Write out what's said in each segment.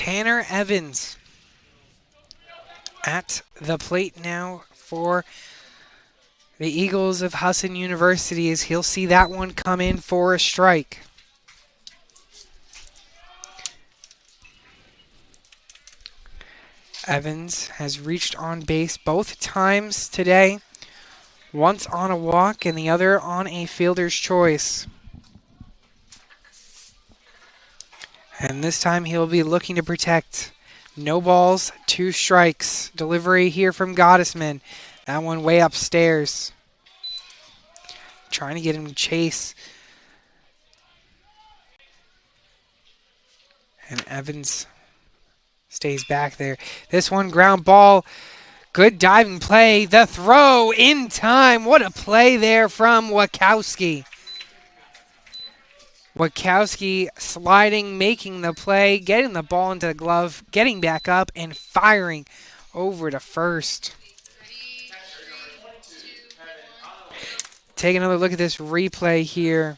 Tanner Evans at the plate now for the Eagles of Husson University as he'll see that one come in for a strike. Evans has reached on base both times today, once on a walk and the other on a fielder's choice. And this time he'll be looking to protect. No balls, 2 strikes. Delivery here from Gottesman. That one way upstairs. Trying to get him to chase. And Evans stays back there. This one ground ball. Good diving play. The throw in time. What a play there from Wachowski. Wachowski sliding, making the play, getting the ball into the glove, getting back up, and firing over to first. Take another look at this replay here.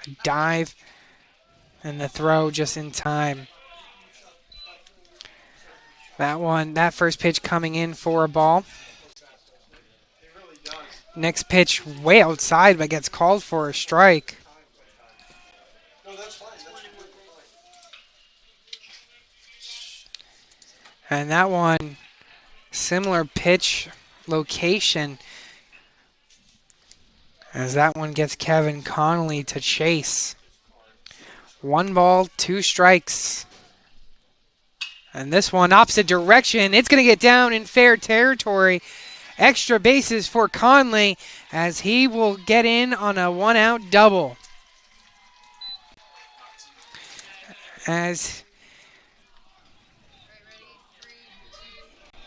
A dive and the throw just in time. That first pitch coming in for a ball. Next pitch way outside but gets called for a strike. And that one, similar pitch location, as that one gets Kevin Connolly to chase. 1 ball, 2 strikes. And this one, opposite direction. It's going to get down in fair territory. Extra bases for Conley as he will get in on a 1-out double. As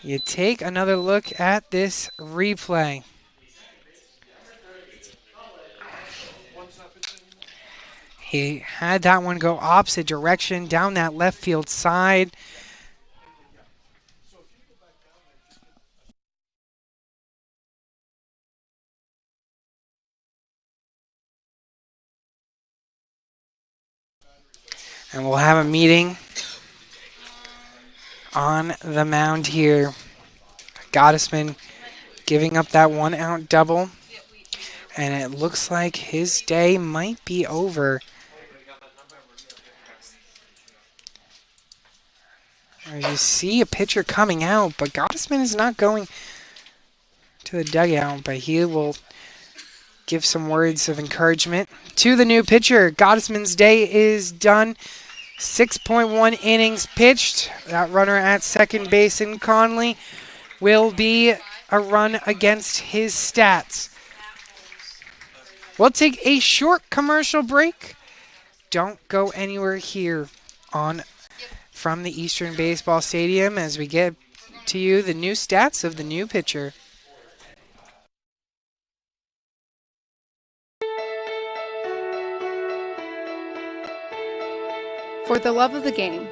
you take another look at this replay. He had that one go opposite direction down that left field side. And we'll have a meeting on the mound here. Gottesman giving up that 1-out double. And it looks like his day might be over. You see a pitcher coming out, but Gottesman is not going to the dugout, but he will give some words of encouragement to the new pitcher. Gottesman's day is done. 6.1 innings pitched. That runner at second base in Conley will be a run against his stats. We'll take a short commercial break. Don't go anywhere here from the Eastern Baseball Stadium as we get to you the new stats of the new pitcher. For the love of the game.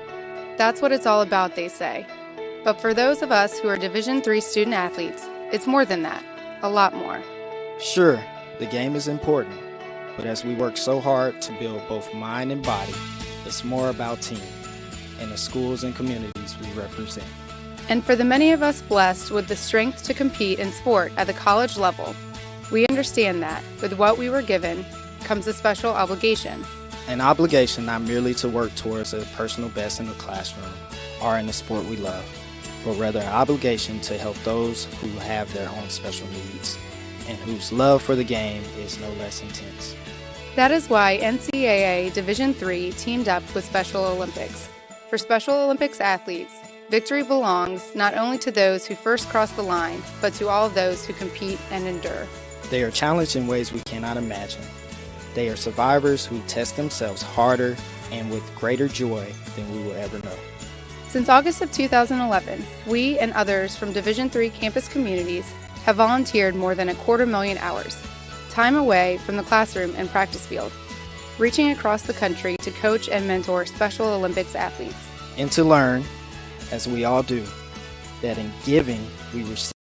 That's what it's all about, they say. But for those of us who are Division III student athletes, it's more than that. A lot more. Sure, the game is important. But as we work so hard to build both mind and body, it's more about team and the schools and communities we represent. And for the many of us blessed with the strength to compete in sport at the college level, we understand that with what we were given comes a special obligation. An obligation not merely to work towards a personal best in the classroom or in the sport we love, but rather an obligation to help those who have their own special needs and whose love for the game is no less intense. That is why NCAA Division III teamed up with Special Olympics. For Special Olympics athletes, victory belongs not only to those who first cross the line, but to all of those who compete and endure. They are challenged in ways we cannot imagine. They are survivors who test themselves harder and with greater joy than we will ever know. Since August of 2011, we and others from Division III campus communities have volunteered more than 250,000 hours, time away from the classroom and practice field, reaching across the country to coach and mentor Special Olympics athletes. And to learn, as we all do, that in giving we receive.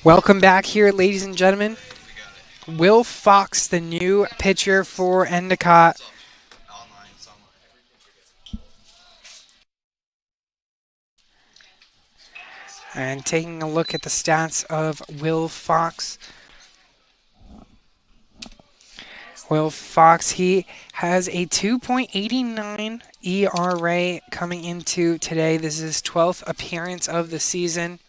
Welcome back here, ladies and gentlemen. Will Fox, the new pitcher for Endicott. And taking a look at the stats of Will Fox. Will Fox, he has a 2.89 ERA coming into today. This is his 12th appearance of the season.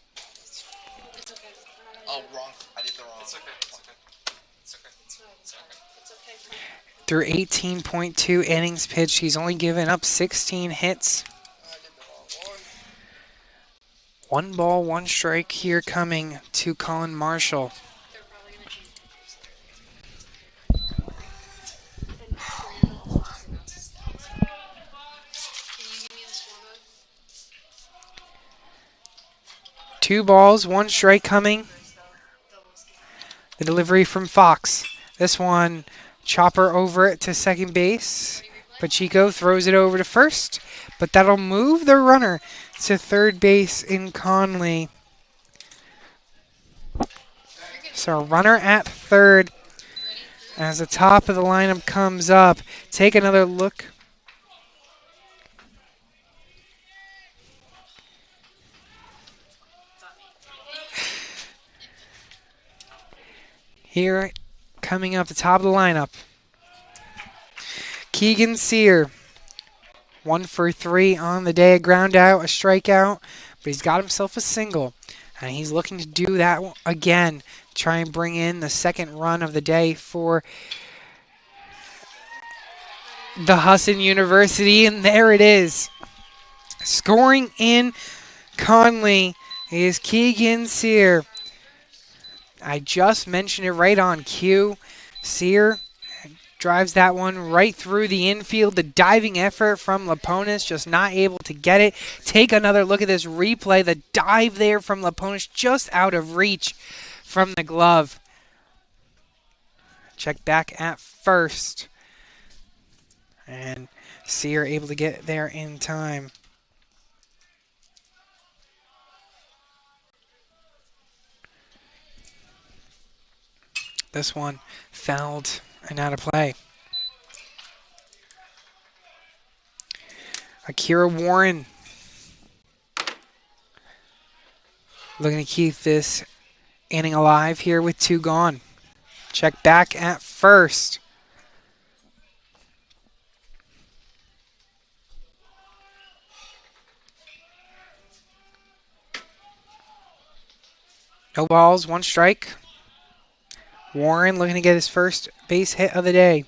Oh, wrong. I did the wrong. It's okay. It's okay. It's okay. Through 18.2 innings pitched, he's only given up 16 hits. One ball, one strike here coming to Colin Marshall. Two balls, one strike coming. The delivery from Fox. This one, chopper over it to second base. Pacheco throws it over to first, but that'll move the runner to third base in Conley. So a runner at third as the top of the lineup comes up. Take another look. Here, coming up the top of the lineup, Keegan Sear, 1 for 3 on the day, a ground out, a strikeout, but he's got himself a single, and he's looking to do that again, try and bring in the second run of the day for the Husson University, and there it is. Scoring in Conley is Keegan Sear. I just mentioned it right on cue. Sear drives that one right through the infield. The diving effort from Laponis, just not able to get it. Take another look at this replay. The dive there from Laponis, just out of reach from the glove. Check back at first. And Sear able to get there in time. This one fouled and out of play. Akira Warren looking to keep this inning alive here with 2 gone. Check back at first. No balls, 1 strike. Warren looking to get his first base hit of the day.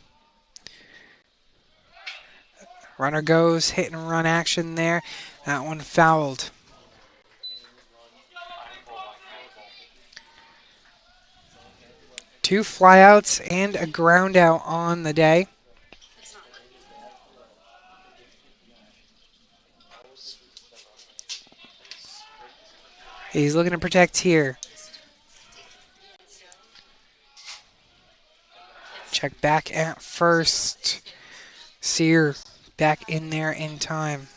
Runner goes, hit and run action there. That one fouled. Two flyouts and a ground out on the day. He's looking to protect here. Check back at first. Sear back in there in time.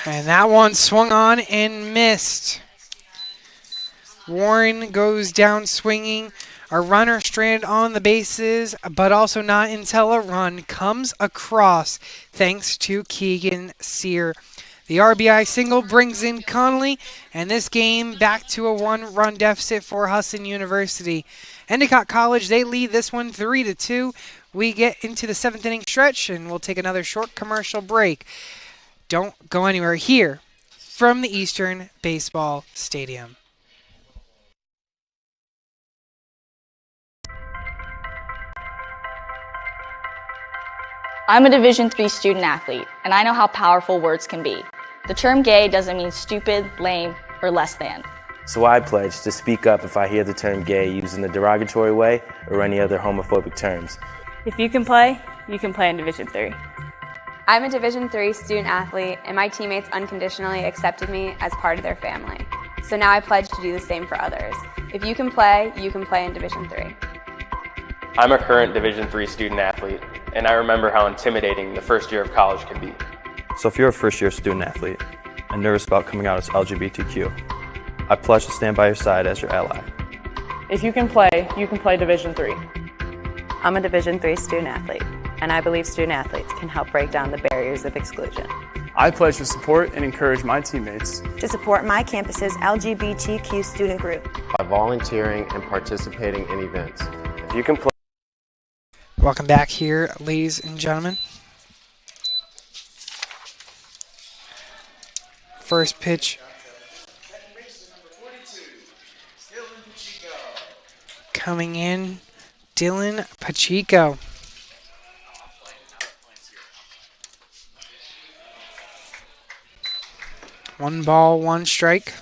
And that one swung on and missed. Warren goes down swinging. A runner stranded on the bases, but also not until a run comes across thanks to Keegan Sear. The RBI single brings in Conley, and this game back to a 1-run deficit for Husson University. Endicott College, they lead this one 3-2. We get into the 7th inning stretch, and we'll take another short commercial break. Don't go anywhere here from the Eastern Baseball Stadium. I'm a Division III student athlete, and I know how powerful words can be. The term gay doesn't mean stupid, lame, or less than. So I pledge to speak up if I hear the term gay used in a derogatory way or any other homophobic terms. If you can play in Division III. I'm a Division III student athlete, and my teammates unconditionally accepted me as part of their family. So now I pledge to do the same for others. If you can play in Division III. I'm a current Division III student athlete, and I remember how intimidating the first year of college can be. So if you're a first-year student athlete and nervous about coming out as LGBTQ, I pledge to stand by your side as your ally. If you can play Division III. I'm a Division III student athlete, and I believe student athletes can help break down the barriers of exclusion. I pledge to support and encourage my teammates to support my campus's LGBTQ student group by volunteering and participating in events. If you can play. Welcome back here, ladies and gentlemen. First pitch. Coming in, Dylan Pacheco. One ball, one strike.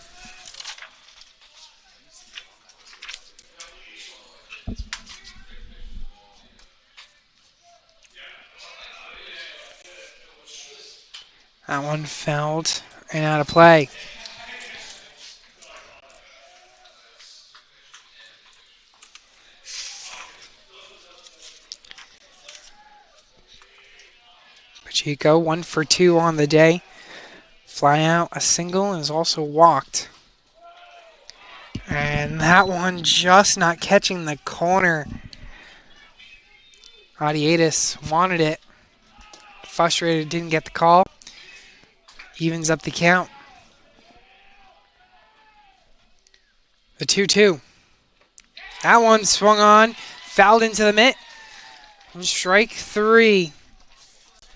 That one fouled and out of play. Pacheco, 1 for 2 on the day. Fly out, a single, and is also walked. And that one just not catching the corner. Adiatis wanted it. Frustrated, didn't get the call. Evens up the count. The 2-2. That one swung on, fouled into the mitt. And strike 3.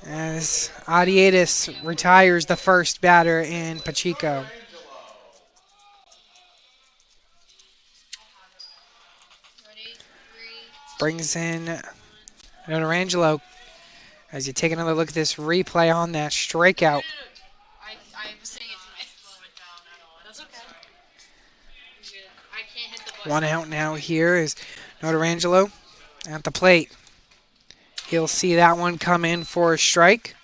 As Adiatis retires the first batter in Pacheco. Brings in Notarangelo as you take another look at this replay on that strikeout. One out now here is Notarangelo at the plate. He'll see that one come in for a strike.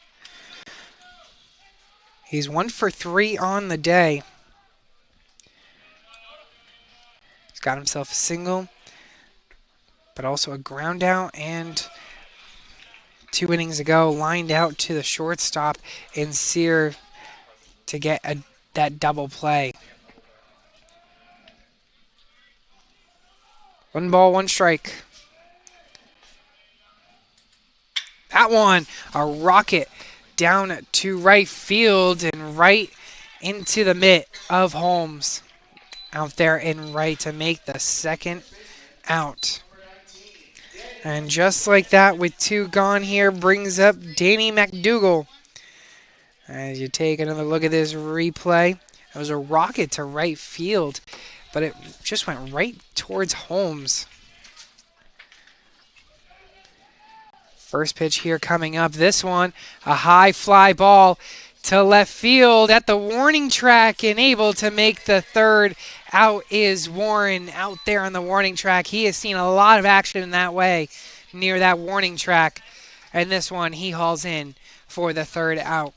He's 1 for 3 on the day. He's got himself a single, but also a ground out, and 2 innings ago lined out to the shortstop in Sear to get that double play. 1 ball, 1 strike. That one, a rocket down to right field and right into the mitt of Holmes out there in right to make the second out. And just like that, with 2 gone here, brings up Danny McDougall. As you take another look at this replay, it was a rocket to right field, but it just went right towards Holmes. First pitch here coming up. This one, a high fly ball to left field at the warning track, and able to make the third out is Warren out there on the warning track. He has seen a lot of action in that way near that warning track. And this one he hauls in for the third out.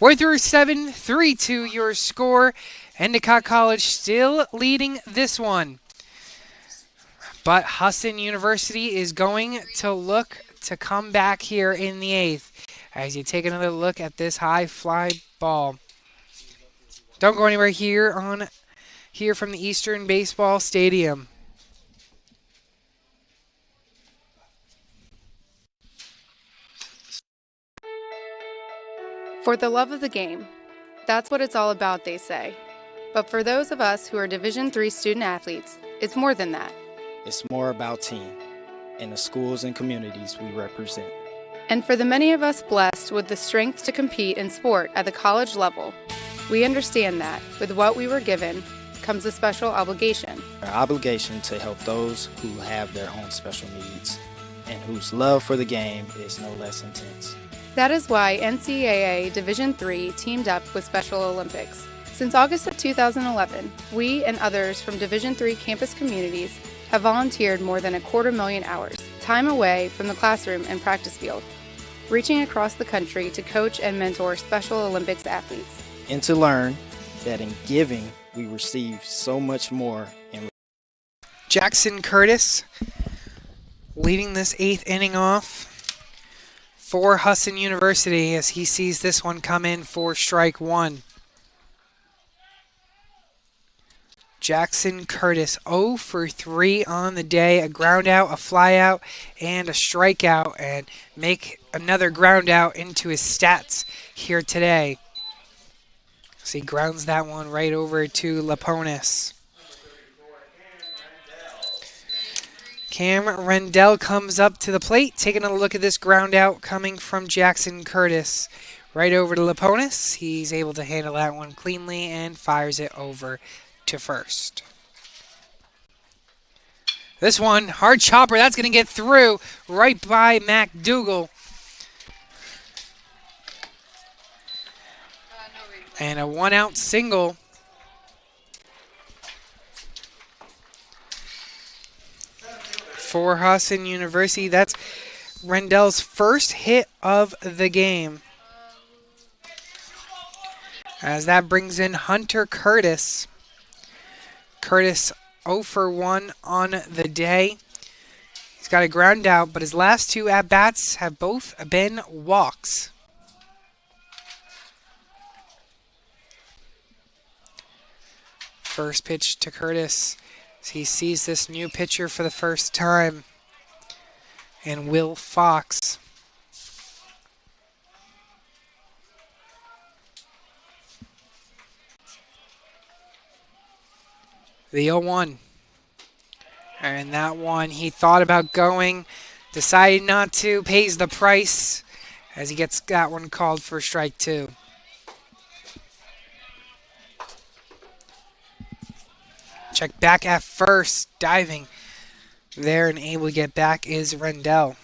We're through 7, 3-2 your score. Endicott College still leading this one. But Husson University is going to look to come back here in the 8th as you take another look at this high fly ball. Don't go anywhere here from the Eastern Baseball Stadium. For the love of the game. That's what it's all about, they say. But for those of us who are Division III student athletes, it's more than that. It's more about team and the schools and communities we represent. And for the many of us blessed with the strength to compete in sport at the college level, we understand that with what we were given comes a special obligation. Our obligation to help those who have their own special needs and whose love for the game is no less intense. That is why NCAA Division III teamed up with Special Olympics. Since August of 2011, we and others from Division III campus communities have volunteered more than 250,000 hours, time away from the classroom and practice field, reaching across the country to coach and mentor Special Olympics athletes. And to learn that in giving, we receive so much more. Jackson Curtis leading this 8th inning off for Husson University as he sees this one come in for strike 1. Jackson Curtis 0 for 3 on the day. A ground out, a fly out, and a strikeout, and make another ground out into his stats here today. So he grounds that one right over to Laponis. Cam Rendell comes up to the plate, taking a look at this ground out coming from Jackson Curtis. Right over to Laponis. He's able to handle that one cleanly and fires it over to first. This one, hard chopper, that's going to get through right by MacDougall. And a 1-out single. For Husson University, that's Rendell's first hit of the game. As that brings in Hunter Curtis. Curtis 0 for 1 on the day. He's got a ground out, but his last 2 at-bats have both been walks. First pitch to Curtis. He sees this new pitcher for the first time, and Will Fox. The 0-1. And that one he thought about going, decided not to, pays the price as he gets that one called for strike 2. Check back at first, diving there and able to get back is Rendell.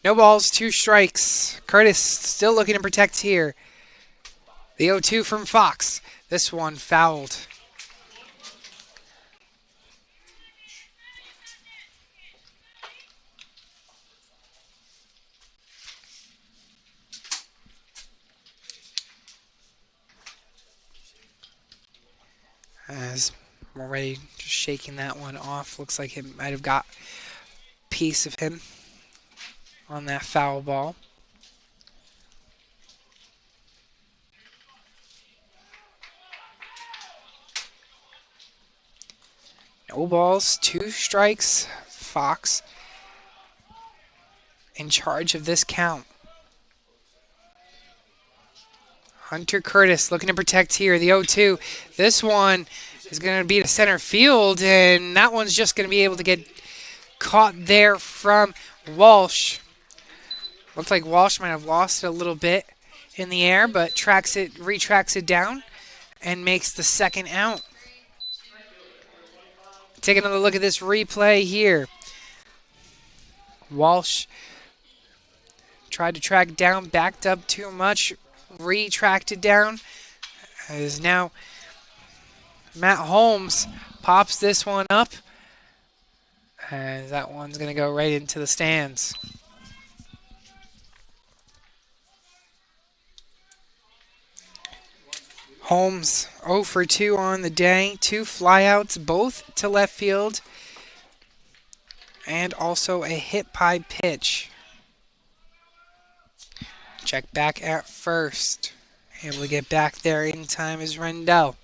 No balls, 2 strikes. Curtis still looking to protect here. The 0-2 from Fox. This one fouled. As we're already just shaking that one off. Looks like it might have got a piece of him on that foul ball. No balls, 2 strikes. Fox in charge of this count. Hunter Curtis looking to protect here. The 0-2. This one is going to be to center field, and that one's just going to be able to get caught there from Walsh. Looks like Walsh might have lost it a little bit in the air, but retracts it down and makes the second out. Take another look at this replay here. Walsh tried to track down, backed up too much, retracted down. As now Matt Holmes pops this one up. And that one's going to go right into the stands. Holmes 0 for 2 on the day. 2 flyouts, both to left field. And also a hit by pitch. Check back at first. Able to get back there in time is Rendell.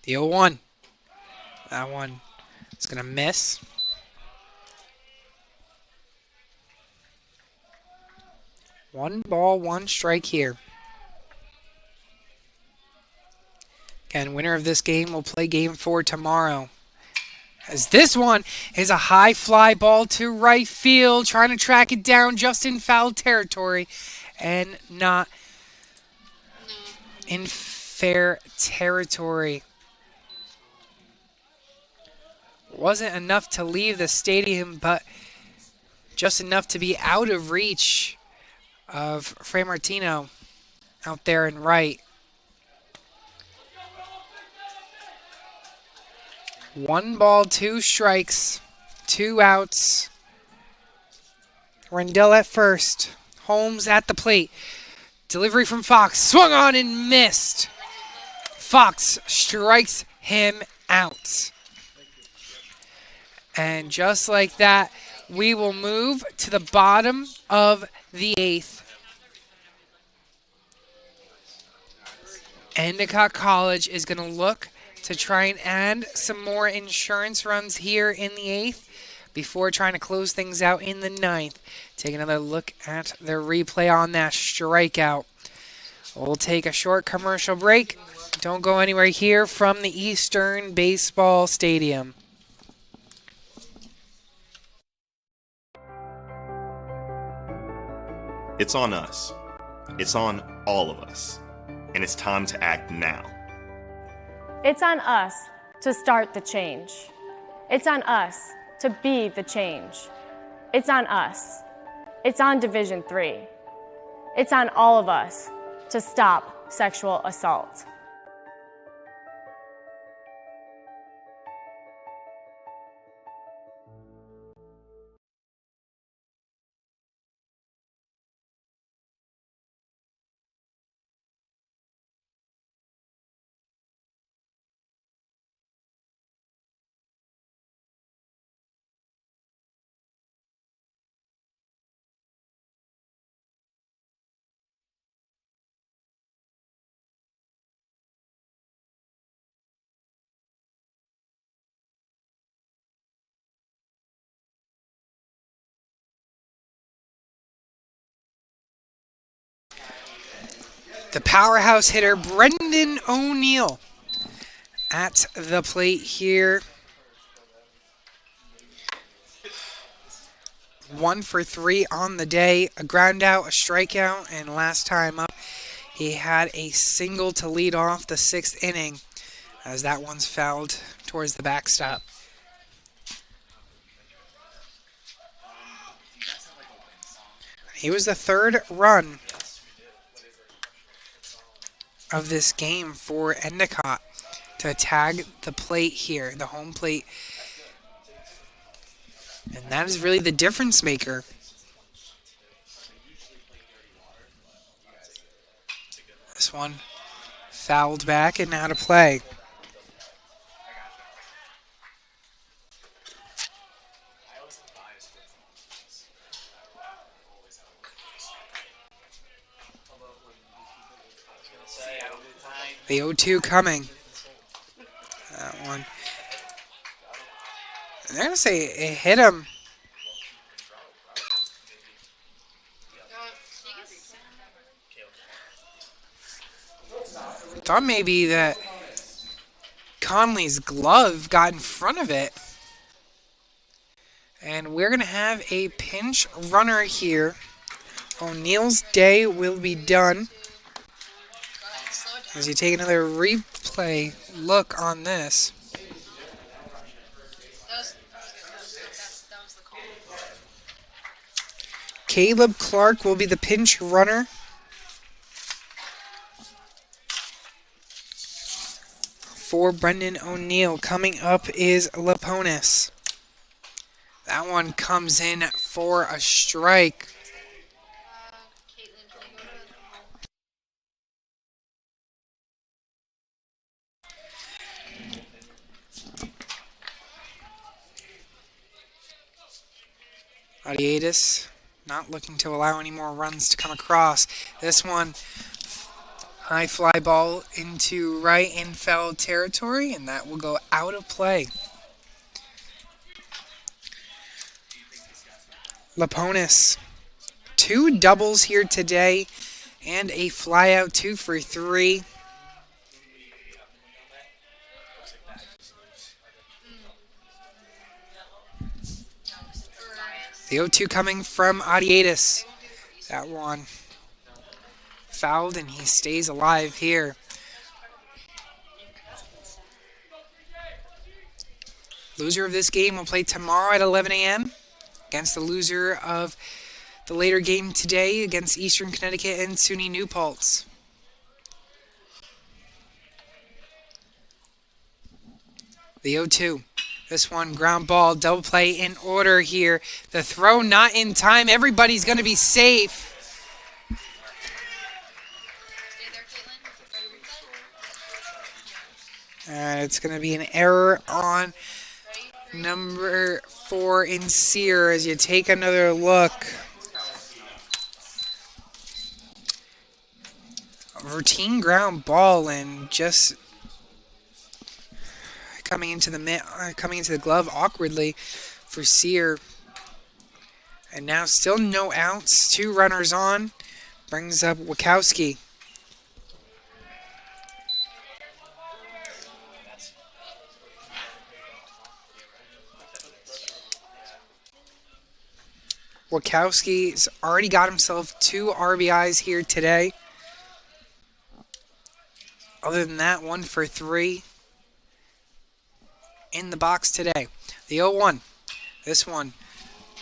The 0-1. That one is going to miss. One ball, 1 strike here. Again, winner of this game will play game 4 tomorrow. As this one is a high fly ball to right field, trying to track it down just in foul territory and not in fair territory. Wasn't enough to leave the stadium, but just enough to be out of reach of Fray Martino out there in right. 1 ball, 2 strikes, 2 outs. Rendell at first. Holmes at the plate. Delivery from Fox. Swung on and missed. Fox strikes him out. And just like that, we will move to the bottom of the 8th. Endicott College is going to look to try and add some more insurance runs here in the 8th before trying to close things out in the 9th. Take another look at the replay on that strikeout. We'll take a short commercial break. Don't go anywhere here from the Eastern Baseball Stadium. It's on us. It's on all of us. And it's time to act now. It's on us to start the change. It's on us to be the change. It's on us. It's on Division III. It's on all of us to stop sexual assault. The powerhouse hitter, Brendan O'Neill, at the plate here. 1 for 3 on the day, a ground out, a strikeout, and last time up, he had a single to lead off the 6th inning as that one's fouled towards the backstop. He was the 3rd run of this game for Endicott to tag the plate here, the home plate. And that is really the difference maker. This one fouled back and out of play. The 0-2 coming. That one. And they're going to say it hit him. Thought maybe that Conley's glove got in front of it. And we're going to have a pinch runner here. O'Neill's day will be done. As you take another replay look on this. Caleb Clark will be the pinch runner. For Brendan O'Neill. Coming up is Laponis. That one comes in for a strike. Adiatis not looking to allow any more runs to come across. This one, high fly ball into right in foul territory, and that will go out of play. Laponis, 2 doubles here today, and a fly out, 2 for 3. The 0-2 coming from Adiatis. That one fouled, and he stays alive here. Loser of this game will play tomorrow at 11 a.m. against the loser of the later game today against Eastern Connecticut and SUNY New Paltz. The 0-2. This one, ground ball, double play in order here. The throw not in time. Everybody's going to be safe. It's going to be an error on Number 4 in Sear as you take another look. A routine ground ball and just coming into the glove awkwardly for Sear. And now still no outs, 2 runners on. Brings up Wachowski. Wachowski's already got himself 2 RBIs here today. Other than that, 1 for 3 in the box today. The 0-1. This one,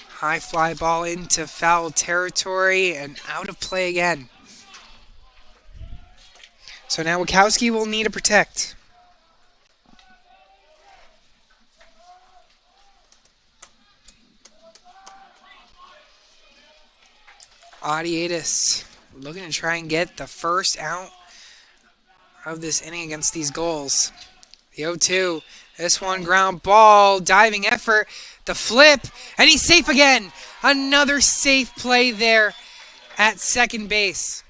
high fly ball into foul territory and out of play again. So now Wachowski will need to protect. Audiatis looking to try and get the first out of this inning against these goals. The 0-2. This one ground ball, diving effort, the flip, and he's safe again. Another safe play there at second base.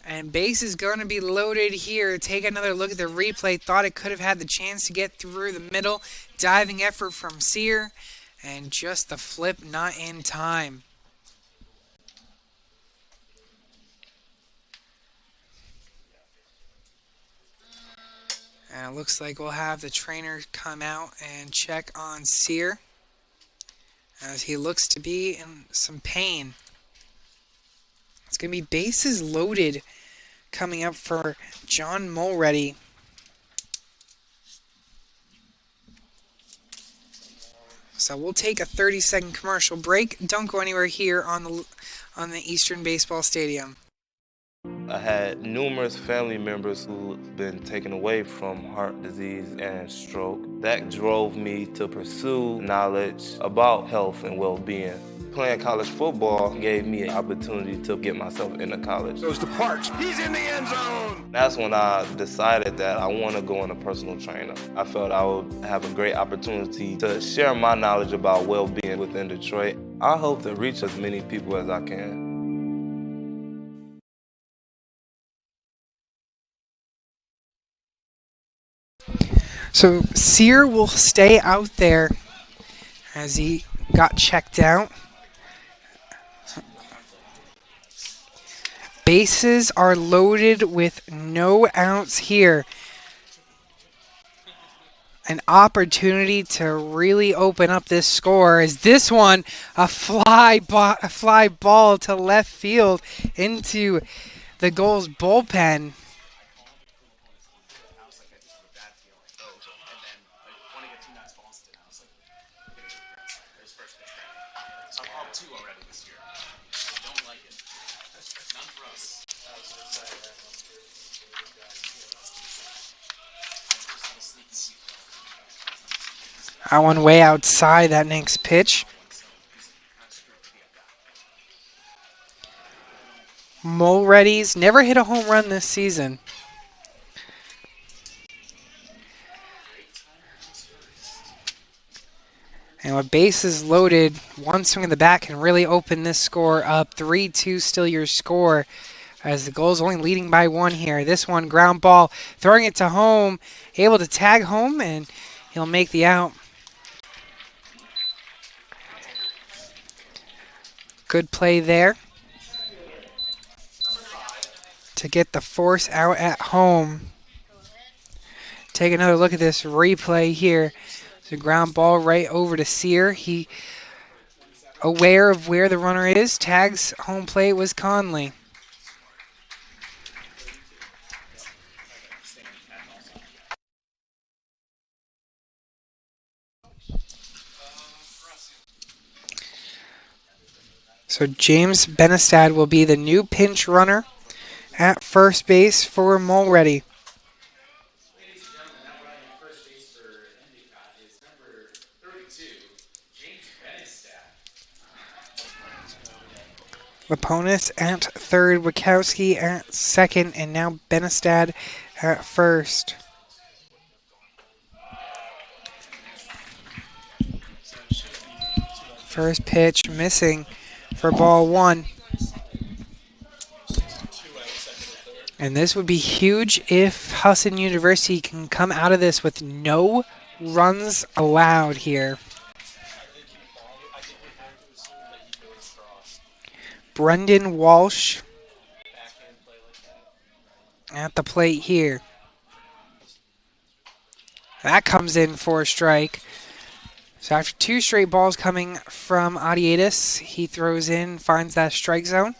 And base is going to be loaded here. Take another look at the replay. Thought it could have had the chance to get through the middle. Diving effort from Sear. And just the flip not in time. And it looks like we'll have the trainer come out and check on Sear, as he looks to be in some pain. It's going to be bases loaded coming up for John Mulready. So we'll take a 30-second commercial break. Don't go anywhere here on the Eastern Baseball Stadium. I had numerous family members who've been taken away from heart disease and stroke. That drove me to pursue knowledge about health and well-being. Playing college football gave me an opportunity to get myself into college. Goes to Parks. He's in the end zone. That's when I decided that I want to go on a personal trainer. I felt I would have a great opportunity to share my knowledge about well-being within Detroit. I hope to reach as many people as I can. So Sear will stay out there as he got checked out. Bases are loaded with no outs here. An opportunity to really open up this score as this one, a fly ball to left field into the goal's bullpen. I went way outside that next pitch. Mulready's never hit a home run this season. And with bases loaded, one swing in the bat can really open this score up. 3-2 still your score, as the goal's only leading by 1 here. This one, ground ball, throwing it to home, able to tag home, and he'll make the out. Good play there to get the force out at home. Take another look at this replay here. It's a ground ball right over to Sear. He, aware of where the runner is, tags home plate was Conley. So James Benestad will be the new pinch runner at first base for Mulready. Laponis at third, Wachowski at second, and now Benestad at first. First pitch missing for ball one. And this would be huge if Husson University can come out of this with no runs allowed here. Brendan Walsh at the plate here. That comes in for a strike. So after two straight balls coming from Adiatis, he throws in, finds that strike zone.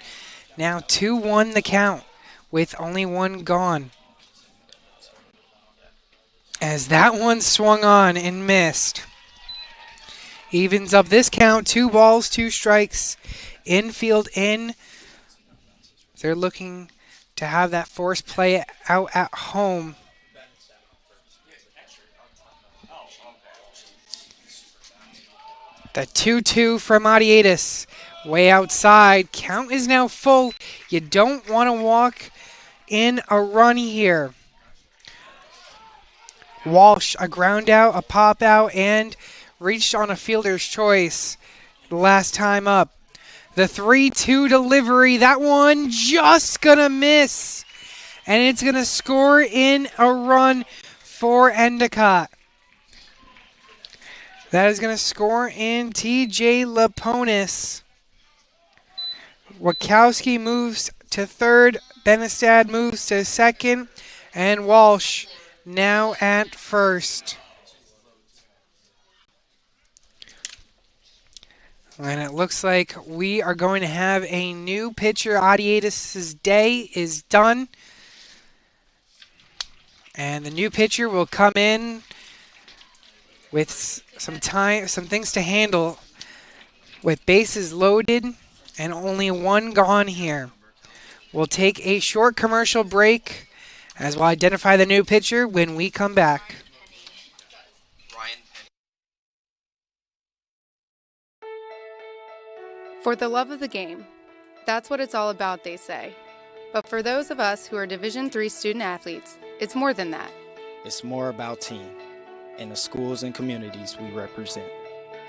Now 2-1 the count with only one gone. As that one swung on and missed. Evens up this count, 2 balls, 2 strikes. Infield in. They're looking to have that force play out at home. The 2-2 from Adiatis. Way outside. Count is now full. You don't want to walk in a run here. Walsh, a ground out, a pop out, and reached on a fielder's choice last time up. The 3-2 delivery, that one just gonna miss. And it's gonna score in a run for Endicott. That is gonna score in TJ Laponis. Wachowski moves to third, Benestad moves to second, and Walsh now at first. And it looks like we are going to have a new pitcher. Adiatis' day is done. And the new pitcher will come in with some things to handle, with bases loaded and only one gone here. We'll take a short commercial break as we'll identify the new pitcher when we come back. For the love of the game. That's what it's all about, they say. But for those of us who are Division III student athletes, it's more than that. It's more about team and the schools and communities we represent.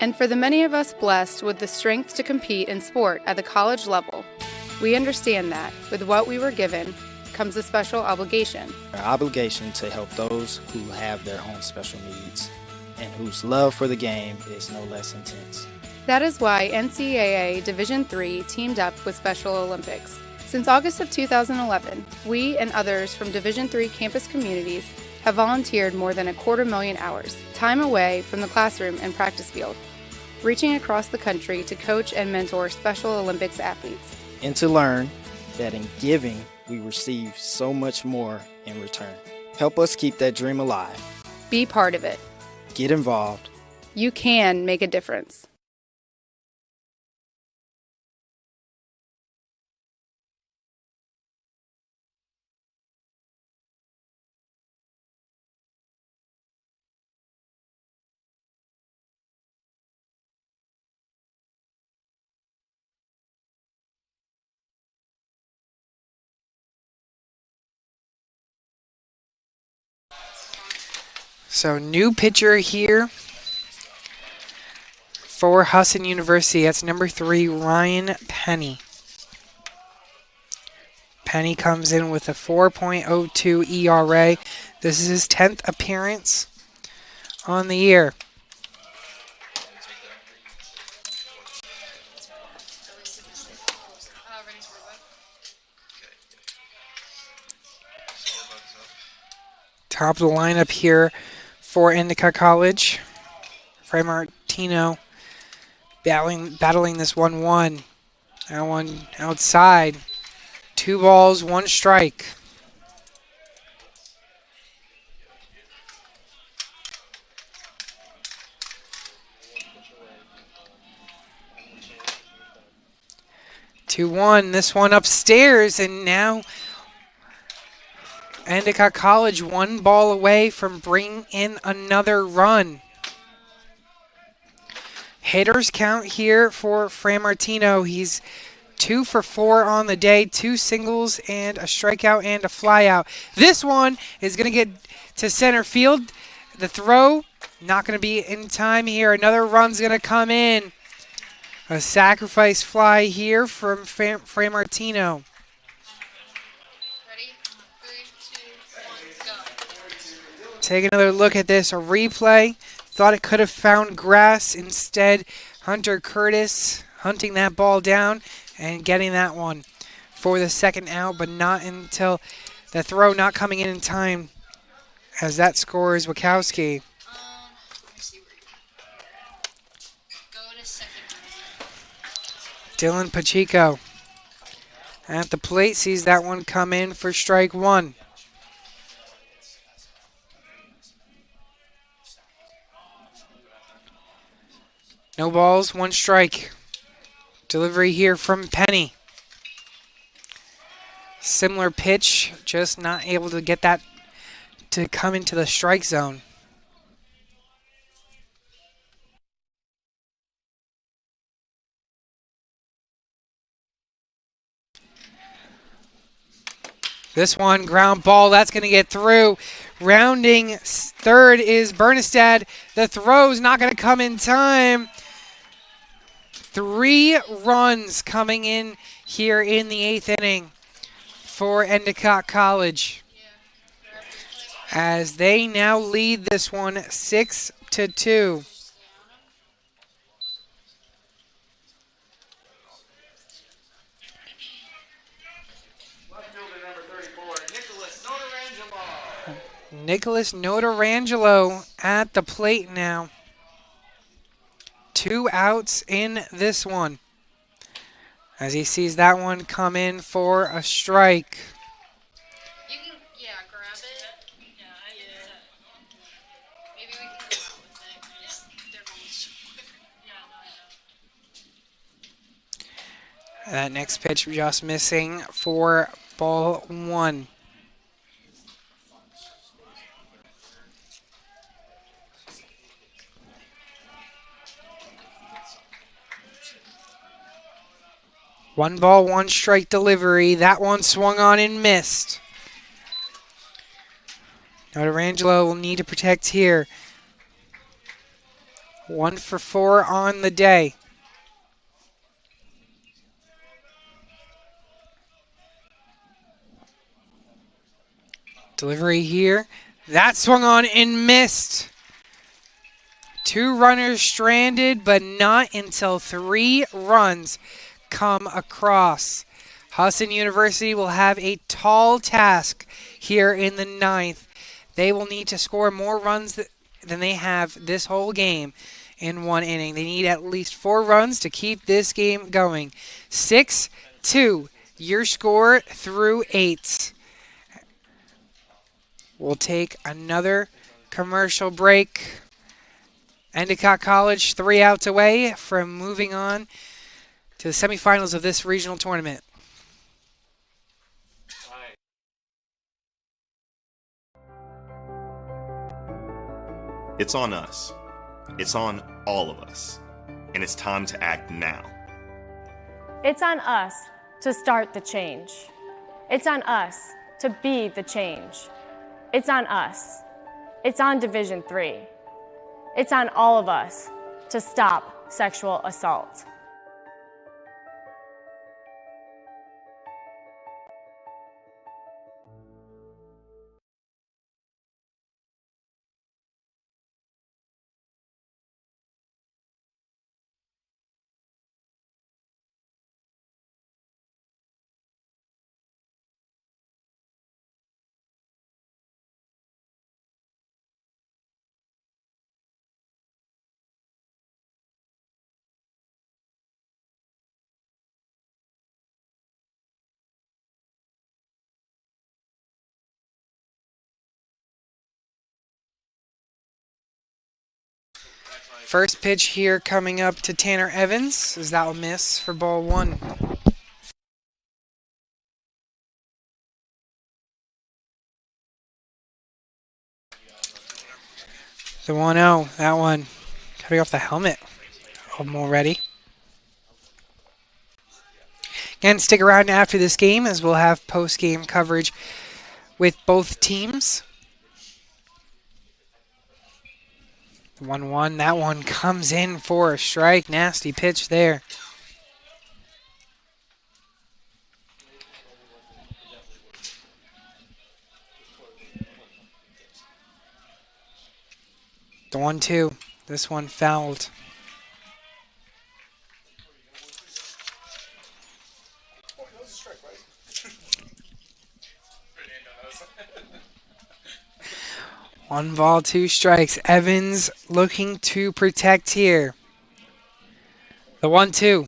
And for the many of us blessed with the strength to compete in sport at the college level, we understand that with what we were given comes a special obligation. Our obligation to help those who have their own special needs and whose love for the game is no less intense. That is why NCAA Division III teamed up with Special Olympics. Since August of 2011, we and others from Division III campus communities have volunteered more than 250,000 hours, time away from the classroom and practice field, reaching across the country to coach and mentor Special Olympics athletes. And to learn that in giving, we receive so much more in return. Help us keep that dream alive. Be part of it. Get involved. You can make a difference. So new pitcher here for Husson University. That's number 3, Ryan Penny. Penny comes in with a 4.02 ERA. This is his 10th appearance on the year. Top of the lineup here for Endicott College. Fray Martino battling this 1-1. That one outside. 2 balls, 1 strike. Two one. This one upstairs, and now Endicott College 1 ball away from bringing in another run. Hitters count here for Fray Martino. He's 2 for 4 on the day, 2 singles and a strikeout and a flyout. This one is going to get to center field. The throw not going to be in time here. Another run's going to come in. A sacrifice fly here from Fran Martino. Take another look at this, a replay. Thought it could have found grass. Instead, Hunter Curtis hunting that ball down and getting that one for the second out, but not until the throw not coming in time as that scores Wachowski. Dylan Pacheco at the plate sees that one come in for strike one. No balls, 1 strike. Delivery here from Penny. Similar pitch, just not able to get that to come into the strike zone. This one, ground ball, that's going to get through. Rounding third is Bernestad. The throw's not going to come in time. 3 runs coming in here in the 8th inning for Endicott College, as they now lead this one 6-2. Nicholas Notarangelo at the plate now. 2 outs in this one, as he sees that one come in for a strike. That next pitch just missing for ball 1. One ball, 1 strike delivery. That one swung on and missed. Notarangelo will need to protect here. 1 for 4 on the day. Delivery here. That swung on and missed. 2 runners stranded, but not until 3 runs come across. Husson University will have a tall task here in the 9th. They will need to score more runs than they have this whole game in 1 inning. They need at least 4 runs to keep this game going. 6-2, your score through 8. We'll take another commercial break. Endicott College 3 outs away from moving on to the semifinals of this regional tournament. It's on us. It's on all of us. And it's time to act now. It's on us to start the change. It's on us to be the change. It's on us. It's on Division III. It's on all of us to stop sexual assault. First pitch here coming up to Tanner Evans, as that will miss for ball 1. The 1-0, that one coming off the helmet. I'm all ready. And stick around after this game as we'll have post-game coverage with both teams. 1-1. That one comes in for a strike. Nasty pitch there. The 1-2. This one fouled. One ball, two strikes. Evans looking to protect here. The 1-2.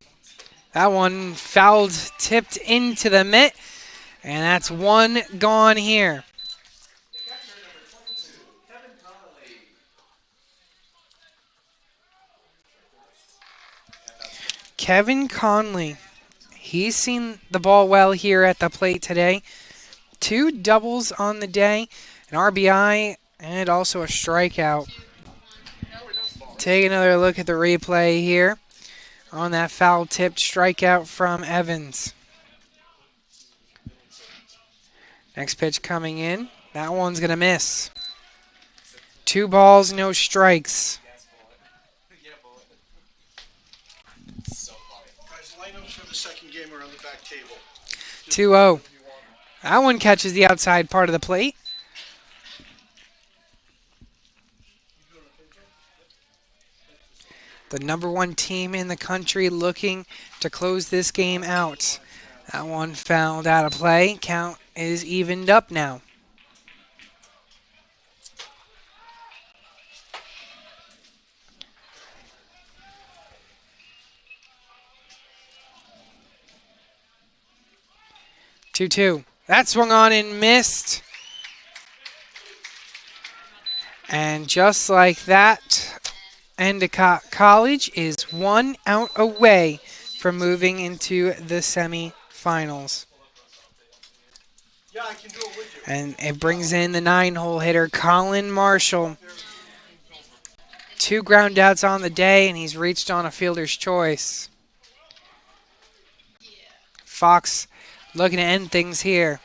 That one fouled, tipped into the mitt, and that's one gone here. Kevin Conley. He's seen the ball well here at the plate today. 2 doubles on the day, an RBI, and also a strikeout. Take another look at the replay here on that foul-tipped strikeout from Evans. Next pitch coming in. That one's going to miss. 2 balls, no strikes. 2-0. That one catches the outside part of the plate. The number 1 team in the country looking to close this game out. That one fouled out of play. Count is evened up now. Two. That swung on and missed. And just like that, Endicott College is 1 out away from moving into the semifinals. And it brings in the 9-hole hitter, Colin Marshall. 2 ground outs on the day, and he's reached on a fielder's choice. Fox looking to end things here.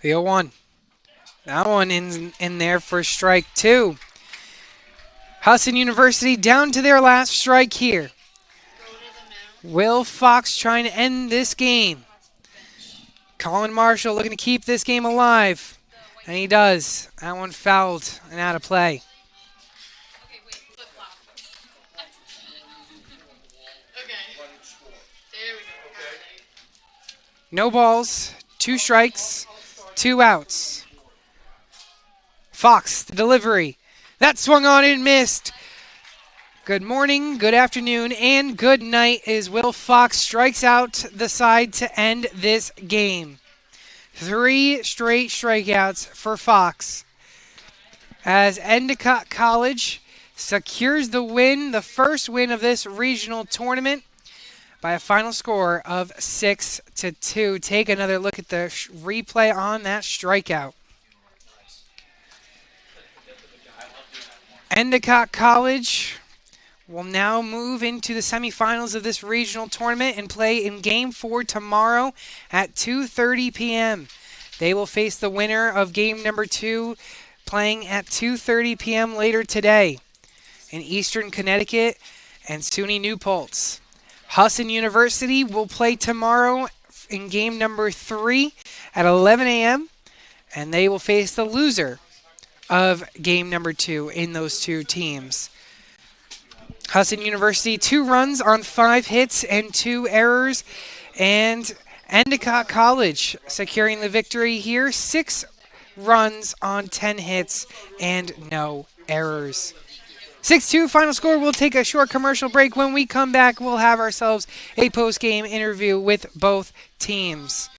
The 0-1. That one in there for strike 2. Husson University down to their last strike here. Will Fox trying to end this game? Colin Marshall looking to keep this game alive. And he does. That one fouled and out of play. No balls, 2 strikes, 2 outs. Fox, the delivery. That swung on and missed. Good morning, good afternoon, and good night as Will Fox strikes out the side to end this game. 3 straight strikeouts for Fox. As Endicott College secures the win, the first win of this regional tournament, by a final score of 6-2. Take another look at the replay on that strikeout. Endicott College will now move into the semifinals of this regional tournament and play in Game 4 tomorrow at 2:30 p.m. They will face the winner of Game number 2 playing at 2:30 p.m. later today in Eastern Connecticut and SUNY New Paltz. Husson University will play tomorrow in Game number 3 at 11 a.m. and they will face the loser of Game number 2 in those 2 teams. Husson University, 2 runs on 5 hits and 2 errors. And Endicott College securing the victory here, 6 runs on 10 hits and no errors. 6-2 final score. We'll take a short commercial break. When we come back, we'll have ourselves a post-game interview with both teams.